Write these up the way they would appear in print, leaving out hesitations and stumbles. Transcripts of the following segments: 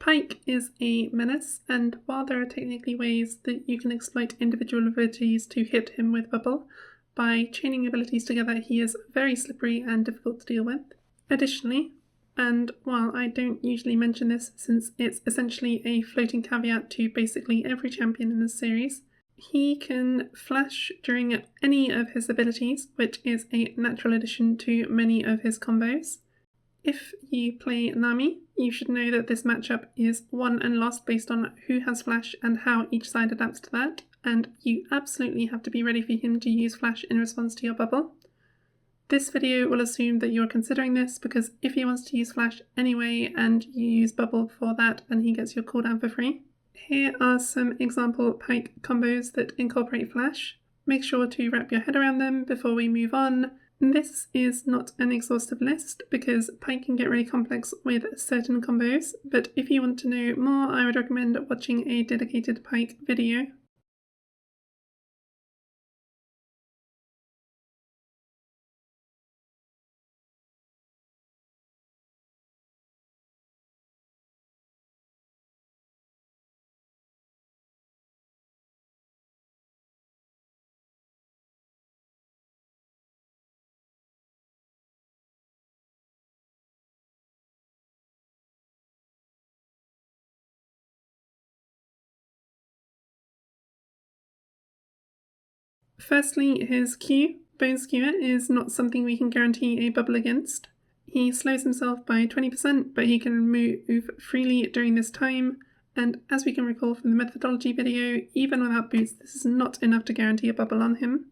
Pyke is a menace, and while there are technically ways that you can exploit individual abilities to hit him with bubble, by chaining abilities together he is very slippery and difficult to deal with. Additionally, and while I don't usually mention this since it's essentially a floating caveat to basically every champion in this series, he can flash during any of his abilities, which is a natural addition to many of his combos. If you play Nami, you should know that this matchup is won and lost based on who has flash and how each side adapts to that, and you absolutely have to be ready for him to use flash in response to your bubble. This video will assume that you're considering this, because if he wants to use flash anyway and you use bubble for that, then he gets your cooldown for free. Here are some example Pyke combos that incorporate flash. Make sure to wrap your head around them before we move on. This is not an exhaustive list because Pyke can get really complex with certain combos, but if you want to know more, I would recommend watching a dedicated Pyke video. Firstly, his Q, Bone Skewer, is not something we can guarantee a bubble against. He slows himself by 20%, but he can move freely during this time, and as we can recall from the methodology video, even without boots, this is not enough to guarantee a bubble on him.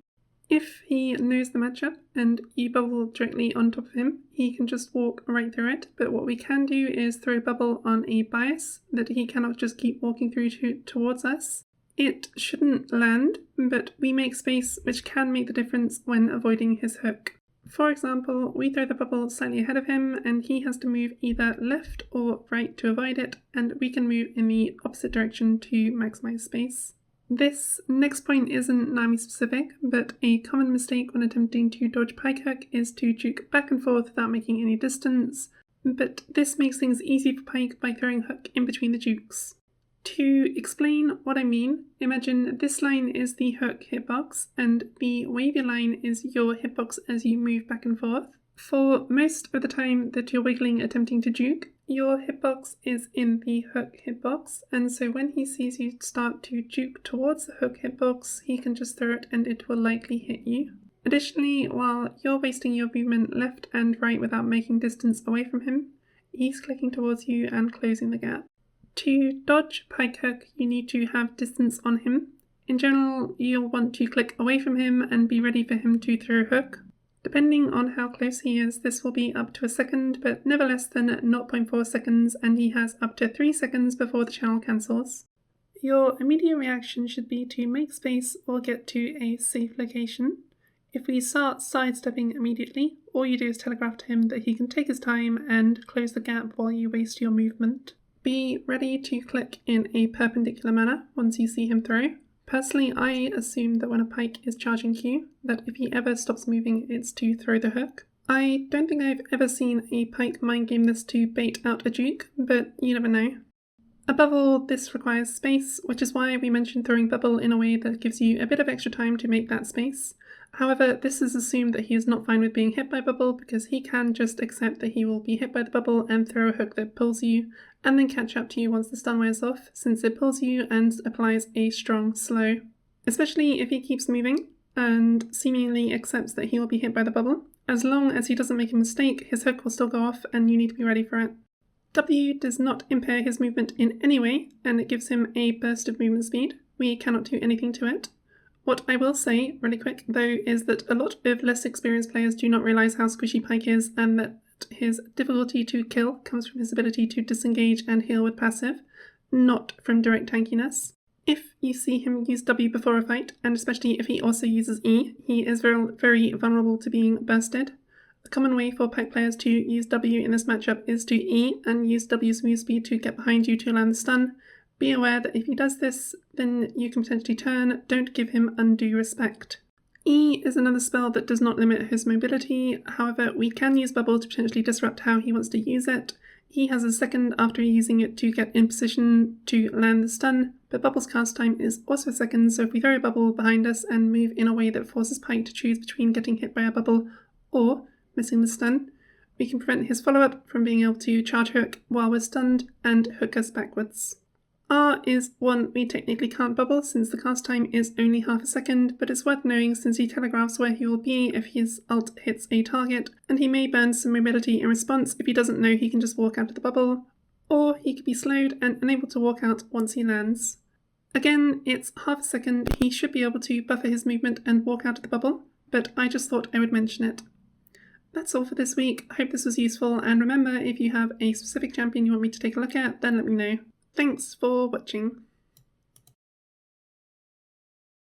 If he knows the matchup and you bubble directly on top of him, he can just walk right through it, but what we can do is throw bubble on a bias that he cannot just keep walking through towards us. It shouldn't land, but we make space, which can make the difference when avoiding his hook. For example, we throw the bubble slightly ahead of him and he has to move either left or right to avoid it, and we can move in the opposite direction to maximize space. This next point isn't Nami specific, but a common mistake when attempting to dodge Pyke hook is to juke back and forth without making any distance, but this makes things easy for Pyke by throwing hook in between the jukes. To explain what I mean, imagine this line is the hook hitbox and the wavy line is your hitbox as you move back and forth. For most of the time that you're wiggling attempting to juke, your hitbox is in the hook hitbox, and so when he sees you start to juke towards the hook hitbox, he can just throw it and it will likely hit you. Additionally, while you're wasting your movement left and right without making distance away from him, he's clicking towards you and closing the gap. To dodge Pyke hook, you need to have distance on him. In general, you'll want to click away from him and be ready for him to throw hook. Depending on how close he is, this will be up to a second, but never less than 0.4 seconds, and he has up to 3 seconds before the channel cancels. Your immediate reaction should be to make space or get to a safe location. If we start sidestepping immediately, all you do is telegraph to him that he can take his time and close the gap while you waste your movement. Be ready to click in a perpendicular manner once you see him throw. Personally, I assume that when a Pyke is charging Q, that if he ever stops moving, it's to throw the hook. I don't think I've ever seen a Pyke mind game this to bait out a juke, but you never know. Above all, this requires space, which is why we mentioned throwing bubble in a way that gives you a bit of extra time to make that space. However, this is assumed that he is not fine with being hit by bubble, because he can just accept that he will be hit by the bubble and throw a hook that pulls you, and then catch up to you once the stun wears off, since it pulls you and applies a strong slow. Especially if he keeps moving and seemingly accepts that he will be hit by the bubble. As long as he doesn't make a mistake, his hook will still go off and you need to be ready for it. W does not impair his movement in any way, and it gives him a burst of movement speed. We cannot do anything to it. What I will say, really quick though, is that a lot of less experienced players do not realise how squishy Pyke is, and that his difficulty to kill comes from his ability to disengage and heal with passive, not from direct tankiness. If you see him use W before a fight, and especially if he also uses E, he is very vulnerable to being bursted. A common way for Pyke players to use W in this matchup is to E and use W's move speed to get behind you to land the stun. Be aware that if he does this, then you can potentially turn. Don't give him undue respect. E is another spell that does not limit his mobility, however we can use bubble to potentially disrupt how he wants to use it. He has a second after using it to get in position to land the stun, but Bubble's cast time is also a second, so if we throw a bubble behind us and move in a way that forces Pyke to choose between getting hit by a bubble or missing the stun, we can prevent his follow-up from being able to charge hook while we're stunned and hook us backwards. R is one we technically can't bubble since the cast time is only half a second, but it's worth knowing since he telegraphs where he will be if his ult hits a target, and he may burn some mobility in response if he doesn't know he can just walk out of the bubble, or he could be slowed and unable to walk out once he lands. Again, it's half a second, he should be able to buffer his movement and walk out of the bubble, but I just thought I would mention it. That's all for this week. I hope this was useful, and remember, if you have a specific champion you want me to take a look at, then let me know. Thanks for watching.